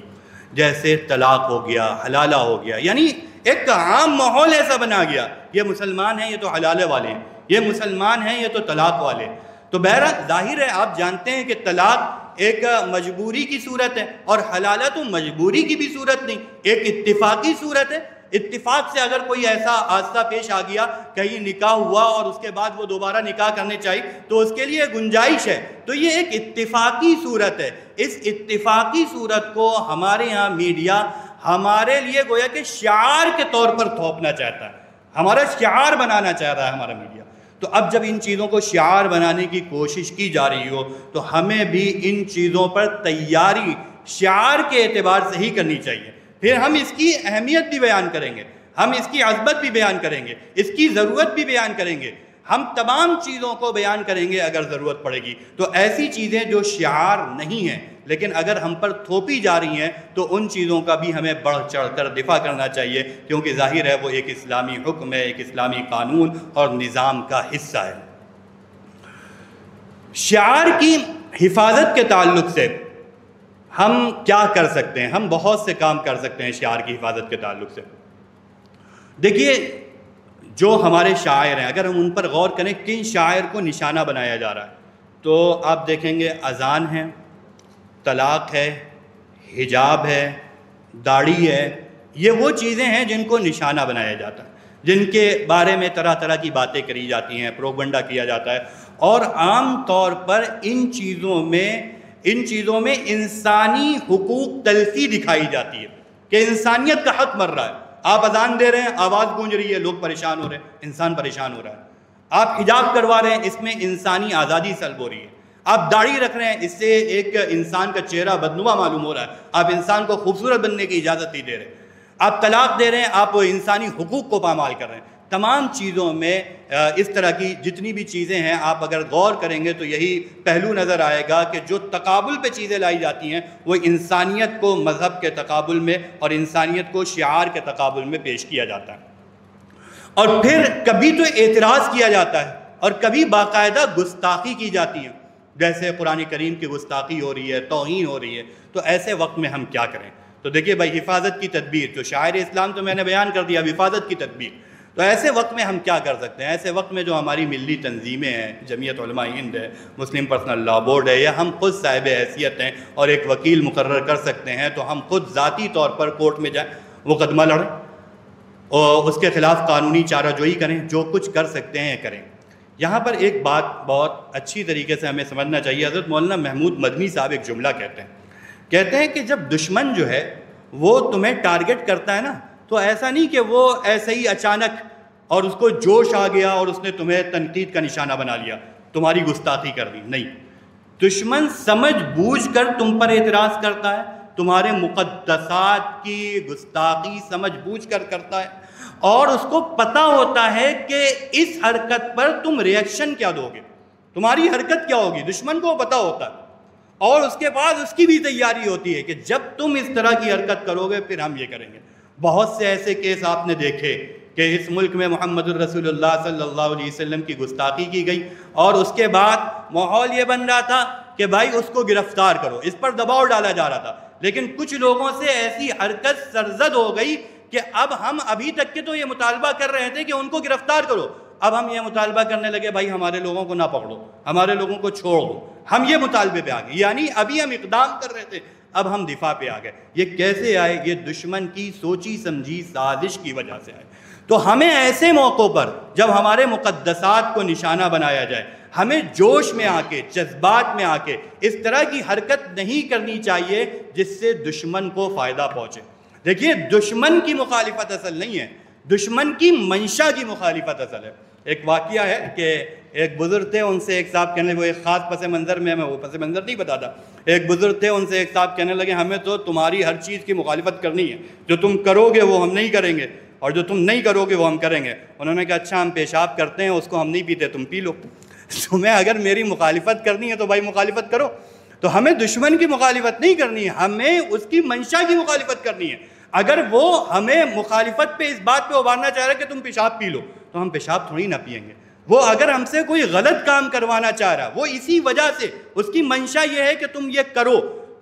جیسے طلاق ہو گیا، حلالہ ہو گیا، یعنی ایک عام ماحول ایسا بنا گیا، یہ مسلمان ہیں یہ تو حلالے والے ہیں، یہ مسلمان ہیں یہ تو طلاق والے۔ تو بہرحال ظاہر ہے آپ جانتے ہیں کہ طلاق ایک مجبوری کی صورت ہے، اور حلالہ تو مجبوری کی بھی صورت نہیں، ایک اتفاقی صورت ہے۔ اتفاق سے اگر کوئی ایسا حادثہ پیش آ گیا، کہیں نکاح ہوا اور اس کے بعد وہ دوبارہ نکاح کرنے چاہیے تو اس کے لیے گنجائش ہے، تو یہ ایک اتفاقی صورت ہے۔ اس اتفاقی صورت کو ہمارے یہاں میڈیا ہمارے لیے گویا کہ شعار کے طور پر تھوپنا چاہتا ہے، ہمارا شعار بنانا چاہ رہا ہے ہمارا میڈیا۔ تو اب جب ان چیزوں کو شعار بنانے کی کوشش کی جا رہی ہو تو ہمیں بھی ان چیزوں پر تیاری شعار کے اعتبار سے ہی کرنی چاہیے۔ پھر ہم اس کی اہمیت بھی بیان کریں گے، ہم اس کی عظمت بھی بیان کریں گے، اس کی ضرورت بھی بیان کریں گے، ہم تمام چیزوں کو بیان کریں گے اگر ضرورت پڑے گی۔ تو ایسی چیزیں جو شعار نہیں ہیں لیکن اگر ہم پر تھوپی جا رہی ہیں تو ان چیزوں کا بھی ہمیں بڑھ چڑھ کر دفاع کرنا چاہیے، کیونکہ ظاہر ہے وہ ایک اسلامی حکم ہے، ایک اسلامی قانون اور نظام کا حصہ ہے۔ شعار کی حفاظت کے تعلق سے ہم کیا کر سکتے ہیں؟ ہم بہت سے کام کر سکتے ہیں شعار کی حفاظت کے تعلق سے۔ دیکھیے، جو ہمارے شاعر ہیں اگر ہم ان پر غور کریں کن شاعر کو نشانہ بنایا جا رہا ہے تو آپ دیکھیں گے اذان ہے، طلاق ہے، حجاب ہے، داڑھی ہے، یہ وہ چیزیں ہیں جن کو نشانہ بنایا جاتا ہے، جن کے بارے میں طرح طرح کی باتیں کری جاتی ہیں، پروپیگنڈا کیا جاتا ہے، اور عام طور پر ان چیزوں میں انسانی حقوق تلفی دکھائی جاتی ہے کہ انسانیت کا حق مر رہا ہے۔ آپ اذان دے رہے ہیں، آواز گونج رہی ہے، لوگ پریشان ہو رہے ہیں، انسان پریشان ہو رہا ہے۔ آپ حجاب کروا رہے ہیں، اس میں انسانی آزادی سلب ہو رہی ہے۔ آپ داڑھی رکھ رہے ہیں، اس سے ایک انسان کا چہرہ بدنما معلوم ہو رہا ہے، آپ انسان کو خوبصورت بننے کی اجازت نہیں دے رہے۔ آپ طلاق دے رہے ہیں، آپ انسانی حقوق کو پامال کر رہے ہیں۔ تمام چیزوں میں اس طرح کی جتنی بھی چیزیں ہیں آپ اگر غور کریں گے تو یہی پہلو نظر آئے گا کہ جو تقابل پہ چیزیں لائی جاتی ہیں وہ انسانیت کو مذہب کے تقابل میں اور انسانیت کو شعار کے تقابل میں پیش کیا جاتا ہے۔ اور پھر کبھی تو اعتراض کیا جاتا ہے اور کبھی باقاعدہ گستاخی کی جاتی ہے، جیسے قرآن کریم کی گستاخی ہو رہی ہے، توہین ہو رہی ہے۔ تو ایسے وقت میں ہم کیا کریں؟ تو دیکھیے بھائی، حفاظت کی تدبیر، جو شاعر اسلام تو میں نے بیان کر دیا، حفاظت کی تدبیر۔ تو ایسے وقت میں ہم کیا کر سکتے ہیں؟ ایسے وقت میں جو ہماری ملی تنظیمیں ہیں، جمعیت علماء ہند ہے، مسلم پرسنل لاء بورڈ ہے، یا ہم خود صاحب حیثیت ہیں اور ایک وکیل مقرر کر سکتے ہیں، تو ہم خود ذاتی طور پر کورٹ میں جائیں، مقدمہ لڑیں اور اس کے خلاف قانونی چارہ جوئی کریں، جو کچھ کر سکتے ہیں کریں۔ یہاں پر ایک بات بہت اچھی طریقے سے ہمیں سمجھنا چاہیے۔ حضرت مولانا محمود مدنی صاحب ایک جملہ کہتے ہیں کہ جب دشمن جو ہے وہ تمہیں ٹارگٹ کرتا ہے نا، تو ایسا نہیں کہ وہ ایسے ہی اچانک اور اس کو جوش آ گیا اور اس نے تمہیں تنقید کا نشانہ بنا لیا، تمہاری گستاخی کر دی۔ نہیں، دشمن سمجھ بوجھ کر تم پر اعتراض کرتا ہے، تمہارے مقدسات کی گستاخی سمجھ بوجھ کر کرتا ہے، اور اس کو پتہ ہوتا ہے کہ اس حرکت پر تم ریئیکشن کیا دو گے، تمہاری حرکت کیا ہوگی، دشمن کو پتہ ہوتا ہے۔ اور اس کے بعد اس کی بھی تیاری ہوتی ہے کہ جب تم اس طرح کی حرکت کرو گے پھر ہم یہ کریں گے۔ بہت سے ایسے کیس آپ نے دیکھے کہ اس ملک میں محمد الرسول اللہ صلی اللہ علیہ وسلم کی گستاخی کی گئی، اور اس کے بعد ماحول یہ بن رہا تھا کہ بھائی اس کو گرفتار کرو، اس پر دباؤ ڈالا جا رہا تھا۔ لیکن کچھ لوگوں سے ایسی حرکت سرزد ہو گئی کہ اب ہم ابھی تک کے تو یہ مطالبہ کر رہے تھے کہ ان کو گرفتار کرو، اب ہم یہ مطالبہ کرنے لگے بھائی ہمارے لوگوں کو نہ پکڑو، ہمارے لوگوں کو چھوڑ دو۔ ہم یہ مطالبے پہ آ گئے، یعنی ابھی ہم اقدام کر رہے تھے، اب ہم دفاع پہ آ گئے۔ یہ کیسے آئے؟ یہ دشمن کی سوچی سمجھی سازش کی وجہ سے آئے۔ تو ہمیں ایسے موقعوں پر جب ہمارے مقدسات کو نشانہ بنایا جائے، ہمیں جوش میں آ کے، جذبات میں آ کے اس طرح کی حرکت نہیں کرنی چاہیے جس سے دشمن کو فائدہ پہنچے۔ دیکھیے، دشمن کی مخالفت اصل نہیں ہے، دشمن کی منشا کی مخالفت اصل ہے۔ ایک واقعہ ہے کہ ایک بزرگ تھے، ان سے ایک صاحب کہنے لگے، وہ ایک خاص پس منظر میں وہ پس منظر نہیں بتاتا، ایک بزرگ تھے، ان سے ایک صاحب کہنے لگے ہمیں تو تمہاری ہر چیز کی مخالفت کرنی ہے، جو تم کرو گے وہ ہم نہیں کریں گے، اور جو تم نہیں کرو گے وہ ہم کریں گے۔ انہوں نے کہا اچھا، ہم پیشاب کرتے ہیں، اس کو ہم نہیں پیتے، تم پی لو۔ تمہیں اگر میری مخالفت کرنی ہے تو بھائی مخالفت کرو۔ تو ہمیں دشمن کی مخالفت نہیں کرنی ہے، ہمیں اس کی منشا کی مخالفت کرنی ہے۔ اگر وہ ہمیں مخالفت پہ اس بات پہ ابھارنا چاہ رہا ہے کہ تم پیشاب پی لو، تو ہم پیشاب تھوڑی نہ پئیں گے۔ وہ اگر ہم سے کوئی غلط کام کروانا چاہ رہا ہے، وہ اسی وجہ سے اس کی منشا یہ ہے کہ تم یہ کرو،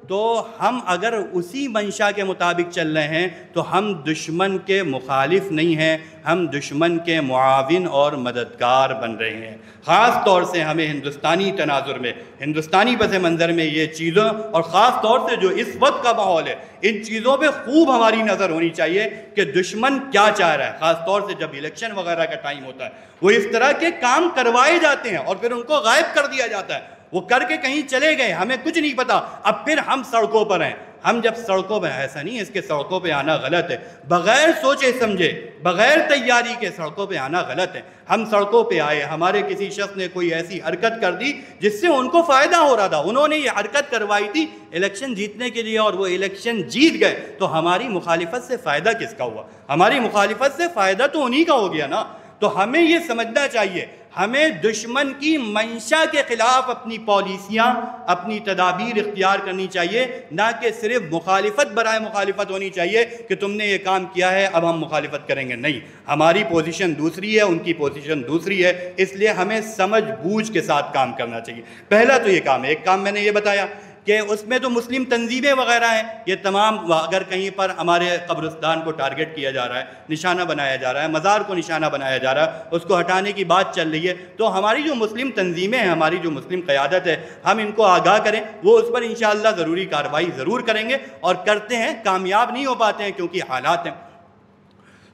تو ہم اگر اسی منشا کے مطابق چل رہے ہیں تو ہم دشمن کے مخالف نہیں ہیں، ہم دشمن کے معاون اور مددگار بن رہے ہیں۔ خاص طور سے ہمیں ہندوستانی تناظر میں، ہندوستانی پس منظر میں یہ چیزوں، اور خاص طور سے جو اس وقت کا ماحول ہے، ان چیزوں پہ خوب ہماری نظر ہونی چاہیے کہ دشمن کیا چاہ رہا ہے۔ خاص طور سے جب الیکشن وغیرہ کا ٹائم ہوتا ہے، وہ اس طرح کے کام کروائے جاتے ہیں اور پھر ان کو غائب کر دیا جاتا ہے، وہ کر کے کہیں چلے گئے، ہمیں کچھ نہیں پتا، اب پھر ہم سڑکوں پر ہیں۔ ہم جب سڑکوں پہ، ایسا نہیں ہے اس کے سڑکوں پہ آنا غلط ہے، بغیر سوچے سمجھے، بغیر تیاری کے سڑکوں پہ آنا غلط ہے۔ ہم سڑکوں پہ آئے، ہمارے کسی شخص نے کوئی ایسی حرکت کر دی جس سے ان کو فائدہ ہو رہا تھا، انہوں نے یہ حرکت کروائی تھی الیکشن جیتنے کے لیے، اور وہ الیکشن جیت گئے، تو ہماری مخالفت سے فائدہ کس کا ہوا؟ ہماری مخالفت سے فائدہ تو انہی کا ہو گیا نا۔ تو ہمیں یہ سمجھنا چاہیے، ہمیں دشمن کی منشا کے خلاف اپنی پالیسیاں، اپنی تدابیر اختیار کرنی چاہیے، نہ کہ صرف مخالفت برائے مخالفت ہونی چاہیے کہ تم نے یہ کام کیا ہے اب ہم مخالفت کریں گے۔ نہیں، ہماری پوزیشن دوسری ہے، ان کی پوزیشن دوسری ہے، اس لیے ہمیں سمجھ بوجھ کے ساتھ کام کرنا چاہیے۔ پہلا تو یہ کام ہے، ایک کام میں نے یہ بتایا کہ اس میں تو مسلم تنظیمیں وغیرہ ہیں، یہ تمام اگر کہیں پر ہمارے قبرستان کو ٹارگٹ کیا جا رہا ہے، نشانہ بنایا جا رہا ہے، مزار کو نشانہ بنایا جا رہا ہے، اس کو ہٹانے کی بات چل رہی ہے، تو ہماری جو مسلم تنظیمیں ہیں، ہماری جو مسلم قیادت ہے، ہم ان کو آگاہ کریں، وہ اس پر انشاءاللہ ضروری کارروائی ضرور کریں گے، اور کرتے ہیں، کامیاب نہیں ہو پاتے ہیں کیونکہ حالات ہیں۔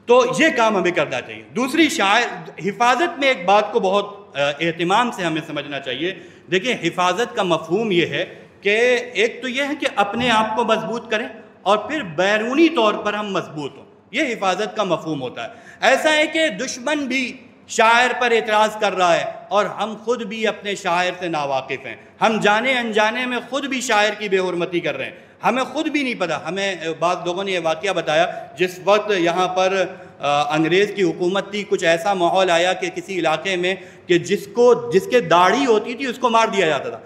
تو یہ کام ہمیں کرنا چاہیے۔ دوسری حفاظت میں ایک بات کو بہت اہتمام سے ہمیں سمجھنا چاہیے۔ دیکھیں، حفاظت کا مفہوم یہ ہے کہ ایک تو یہ ہے کہ اپنے آپ کو مضبوط کریں اور پھر بیرونی طور پر ہم مضبوط ہوں، یہ حفاظت کا مفہوم ہوتا ہے۔ ایسا ہے کہ دشمن بھی شاعر پر اعتراض کر رہا ہے اور ہم خود بھی اپنے شاعر سے ناواقف ہیں، ہم جانے انجانے میں خود بھی شاعر کی بے حرمتی کر رہے ہیں، ہمیں خود بھی نہیں پتا۔ ہمیں بعض لوگوں نے یہ واقعہ بتایا، جس وقت یہاں پر انگریز کی حکومت تھی، کچھ ایسا ماحول آیا کہ کسی علاقے میں کہ جس کے داڑھی ہوتی تھی اس کو مار دیا جاتا تھا،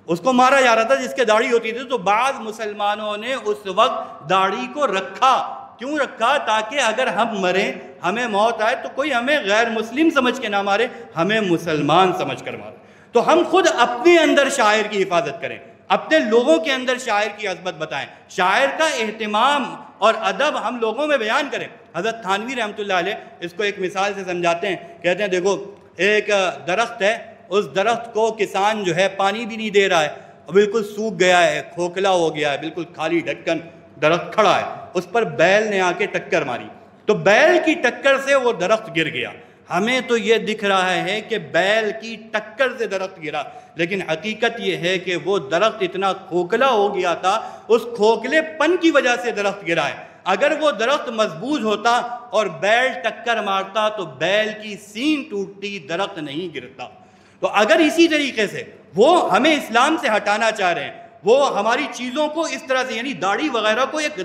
اس کو مارا جا رہا تھا جس کے داڑھی ہوتی تھی، تو بعض مسلمانوں نے اس وقت داڑھی کو رکھا۔ کیوں رکھا؟ تاکہ اگر ہم مریں، ہمیں موت آئے، تو کوئی ہمیں غیر مسلم سمجھ کے نہ مارے، ہمیں مسلمان سمجھ کر مارے۔ تو ہم خود اپنے اندر شاعر کی حفاظت کریں، اپنے لوگوں کے اندر شاعر کی عظمت بتائیں، شاعر کا اہتمام اور ادب ہم لوگوں میں بیان کریں۔ حضرت تھانوی رحمۃ اللہ علیہ اس کو ایک مثال سے سمجھاتے ہیں، کہتے ہیں دیکھو ایک درخت ہے، اس درخت کو کسان جو ہے پانی بھی نہیں دے رہا ہے، بالکل سوکھ گیا ہے، کھوکھلا ہو گیا ہے، بالکل خالی ڈھکن درخت کھڑا ہے، اس پر بیل نے آ کے ٹکر ماری، تو بیل کی ٹکر سے وہ درخت گر گیا۔ ہمیں تو یہ دکھ رہا ہے کہ بیل کی ٹکر سے درخت گرا، لیکن حقیقت یہ ہے کہ وہ درخت اتنا کھوکھلا ہو گیا تھا، اس کھوکھلے پن کی وجہ سے درخت گرا ہے۔ اگر وہ درخت مضبوط ہوتا اور بیل ٹکر مارتا تو بیل کی سین ٹوٹتی، درخت نہیں گرتا۔ تو اگر اسی طریقے سے وہ ہمیں اسلام سے ہٹانا چاہ رہے ہیں، وہ ہماری چیزوں کو اس طرح سے، یعنی داڑھی وغیرہ کو ایک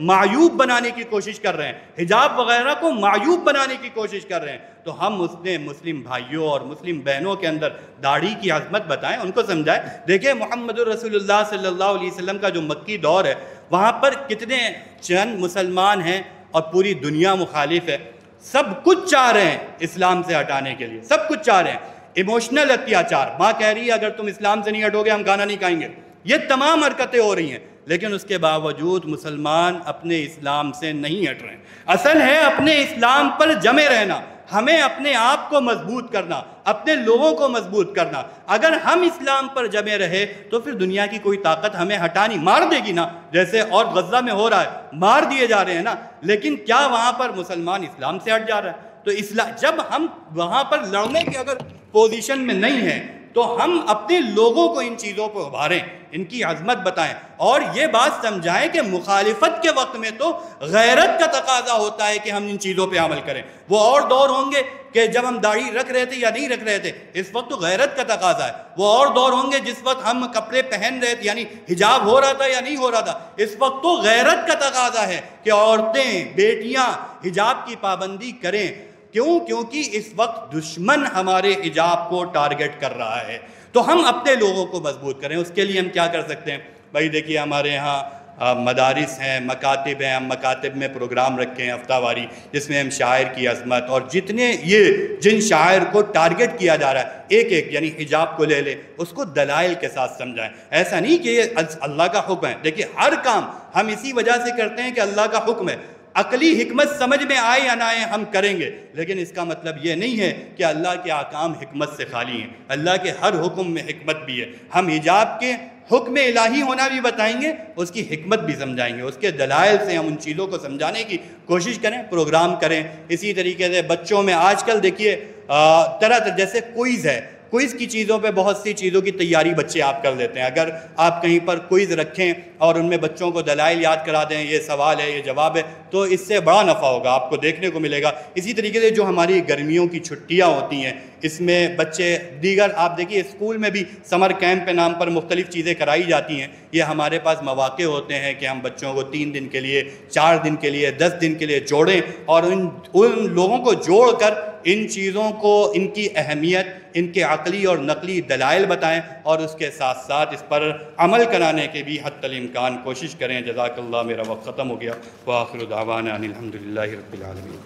معیوب بنانے کی کوشش کر رہے ہیں، حجاب وغیرہ کو معیوب بنانے کی کوشش کر رہے ہیں، تو ہم اس نے مسلم بھائیوں اور مسلم بہنوں کے اندر داڑھی کی عظمت بتائیں، ان کو سمجھائیں۔ دیکھیں محمد رسول اللہ صلی اللہ علیہ وسلم کا جو مکی دور ہے، وہاں پر کتنے چند مسلمان ہیں اور پوری دنیا مخالف ہے، سب کچھ چاہ رہے ہیں اسلام سے ہٹانے کے لیے، سب کچھ چاہ رہے ہیں۔ ایموشنل اتیاچار، ماں کہہ رہی ہے اگر تم اسلام سے نہیں ہٹو گے ہم کھانا نہیں کھائیں گے، یہ تمام حرکتیں ہو رہی ہیں، لیکن اس کے باوجود مسلمان اپنے اسلام سے نہیں ہٹ رہے ہیں۔ اصل ہے اپنے اسلام پر جمے رہنا، ہمیں اپنے آپ کو مضبوط کرنا، اپنے لوگوں کو مضبوط کرنا۔ اگر ہم اسلام پر جمے رہے تو پھر دنیا کی کوئی طاقت ہمیں ہٹانی مار دے گی نا، جیسے اور غزہ میں ہو رہا ہے، مار دیے جا رہے ہیں نا، لیکن کیا وہاں پر مسلمان اسلام سے ہٹ جا رہا ہے؟ تو جب ہم وہاں پر لڑنے کے اگر پوزیشن میں نہیں ہیں تو ہم اپنے لوگوں کو ان چیزوں کو ابھاریں، ان کی عظمت بتائیں، اور یہ بات سمجھائیں کہ مخالفت کے وقت میں تو غیرت کا تقاضا ہوتا ہے کہ ہم ان چیزوں پہ عمل کریں۔ وہ اور دور ہوں گے کہ جب ہم داڑھی رکھ رہے تھے یا نہیں رکھ رہے تھے، اس وقت تو غیرت کا تقاضا ہے۔ وہ اور دور ہوں گے جس وقت ہم کپڑے پہن رہے تھے، یعنی حجاب ہو رہا تھا یا نہیں ہو رہا تھا، اس وقت تو غیرت کا تقاضا ہے کہ عورتیں، بیٹیاں حجاب کی پابندی کریں۔ کیوں؟ کیونکہ اس وقت دشمن ہمارے حجاب کو ٹارگٹ کر رہا ہے۔ تو ہم اپنے لوگوں کو مضبوط کریں، اس کے لیے ہم کیا کر سکتے ہیں؟ بھائی دیکھیے ہمارے ہاں مدارس ہیں، مکاتب ہیں، ہم مکاتب میں پروگرام رکھے ہیں ہفتہ واری، جس میں ہم شاعر کی عظمت اور جن شاعر کو ٹارگٹ کیا جا رہا ہے ایک یعنی حجاب کو لے لے، اس کو دلائل کے ساتھ سمجھائیں۔ ایسا نہیں کہ یہ اللہ کا حکم ہے، دیکھیے ہر کام ہم اسی وجہ سے کرتے ہیں کہ اللہ کا حکم ہے، عقلی حکمت سمجھ میں آئے یا نہ آئے ہم کریں گے، لیکن اس کا مطلب یہ نہیں ہے کہ اللہ کے احکام حکمت سے خالی ہیں، اللہ کے ہر حکم میں حکمت بھی ہے۔ ہم حجاب کے حکم الہی ہونا بھی بتائیں گے، اس کی حکمت بھی سمجھائیں گے، اس کے دلائل سے ہم ان چیزوں کو سمجھانے کی کوشش کریں، پروگرام کریں۔ اسی طریقے سے بچوں میں آج کل دیکھیے طرح جیسے کوئز ہے، کوئز کی چیزوں پہ بہت سی چیزوں کی تیاری بچے آپ کر لیتے ہیں۔ اگر آپ کہیں پر کوئز رکھیں اور ان میں بچوں کو دلائل یاد کرا دیں، یہ سوال ہے، یہ جواب ہے، تو اس سے بڑا نفع ہوگا، آپ کو دیکھنے کو ملے گا۔ اسی طریقے سے جو ہماری گرمیوں کی چھٹیاں ہوتی ہیں، اس میں بچے دیگر آپ دیکھیے اسکول میں بھی سمر کیمپ کے نام پر مختلف چیزیں کرائی جاتی ہیں۔ یہ ہمارے پاس مواقع ہوتے ہیں کہ ہم بچوں کو 3 دن کے لیے، 4 دن کے لیے، 10 دن کے لیے جوڑیں اور ان لوگوں کو جوڑ کر ان چیزوں کو، ان کی اہمیت، ان کے عقلی اور نقلی دلائل بتائیں اور اس کے ساتھ ساتھ اس پر عمل کرانے کے بھی حتی الامکان کوشش کریں۔ جزاک اللہ، میرا وقت ختم ہو گیا۔ وآخر دعوانا ان الحمد للہ رب العالمین۔